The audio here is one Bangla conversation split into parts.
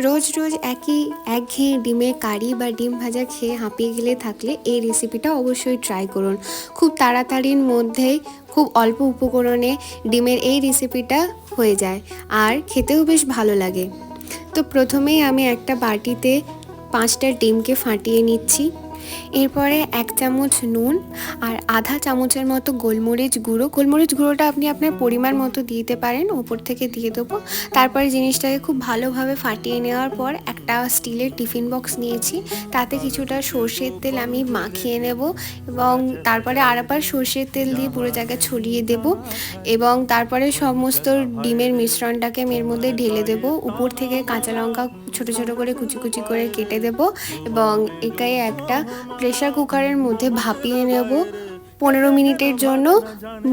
রোজ রোজ একই একঘেয়ে ডিমের কারি বা ডিম ভাজা খেয়ে হাঁপিয়ে গেলে থাকলে এই রেসিপিটা অবশ্যই ট্রাই করুন। খুব তাড়াতাড়ির মধ্যেই খুব অল্প উপকরণে ডিমের এই রেসিপিটা হয়ে যায়, আর খেতেও বেশ ভালো লাগে। তো প্রথমেই আমি একটা বাটিতে 5টা ডিমকে ফাটিয়ে নিচ্ছি। এরপরে 1 চামচ নুন আর আধা চামচের মতো গোলমরিচ গুঁড়োটা আপনি আপনার পরিমাণ মতো দিতে পারেন, ওপর থেকে দিয়ে দেবো। তারপরে জিনিসটাকে খুব ভালোভাবে ফাটিয়ে নেওয়ার পর একটা স্টিলের টিফিন বক্স নিয়েছি, তাতে কিছুটা সর্ষের তেল আমি মাখিয়ে নেব এবং তারপরে আরেকবার সর্ষের তেল দিয়ে পুরো জায়গায় ছড়িয়ে দেব এবং তারপরে সমস্ত ডিমের মিশ্রণটাকে আমি এর মধ্যে ঢেলে দেব। উপর থেকে কাঁচা লঙ্কা ছোট ছোট করে কুচি কুচি করে কেটে দেব এবং এটাই একটা প্রেসার কুকারের মধ্যে ভাপিয়ে নেব 15 মিনিটের জন্য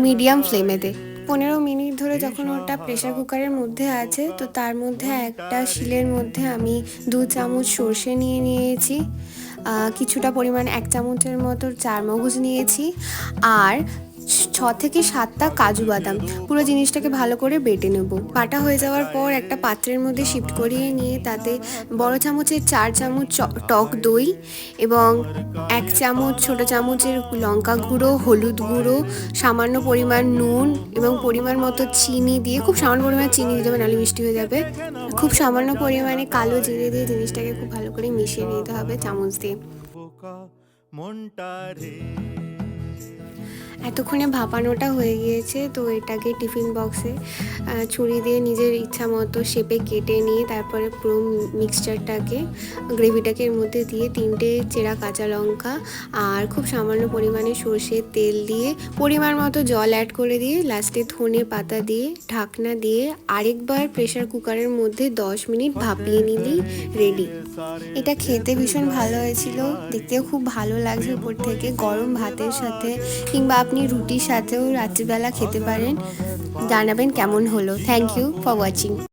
মিডিয়াম ফ্লেমেতে। 15 মিনিট ধরে যখন ওটা প্রেসার কুকারের মধ্যে আছে, তো তার মধ্যে একটা শিলের মধ্যে আমি 2 চামচ সর্ষে নিয়ে নিয়েছি, কিছুটা পরিমাণ 1 চামচের মতো চারমগজ নিয়েছি আর 6 থেকে 7টা কাজু বাদাম। পুরো জিনিসটাকে ভালো করে বেটে নেব। বাটা হয়ে যাওয়ার পর একটা পাত্রের মধ্যে শিফট করিয়ে নিয়ে তাতে বড় চামচের 4 চামচ টক দই এবং 1 চামচ ছোট চামচের লঙ্কা গুঁড়ো, হলুদ গুঁড়ো, সামান্য পরিমাণ নুন এবং পরিমাণ মতো চিনি দিয়ে, খুব সামান্য পরিমাণ চিনি দিতে হবে নাহলে মিষ্টি হয়ে যাবে, খুব সামান্য পরিমাণে কালো জিরে দিয়ে জিনিসটাকে খুব ভালো করে মিশিয়ে নিতে হবে চামচ দিয়ে। এতক্ষণে ভাপানোটা হয়ে গিয়েছে, তো এটাকে টিফিন বক্সে ছুরি দিয়ে নিজের ইচ্ছা মতো শেপে কেটে নিয়ে তারপরে পুরো মিক্সচারটাকে, গ্রেভিটাকে এর মধ্যে দিয়ে 3টে চেরা কাঁচা লঙ্কা আর খুব সামান্য পরিমাণে সর্ষের তেল দিয়ে পরিমাণ মতো জল অ্যাড করে দিয়ে লাস্টে ধনে পাতা দিয়ে ঢাকনা দিয়ে আরেকবার প্রেসার কুকারের মধ্যে 10 মিনিট ভাপিয়ে নিলেই রেডি। এটা খেতে ভীষণ ভালো হয়েছিল, দেখতেও খুব ভালো লাগছে উপর থেকে। গরম ভাতের সাথে কিংবা আপনি রুটির সাথেও রাত্রিবেলা খেতে পারেন। জানাবেন কেমন হলো। Thank you for watching.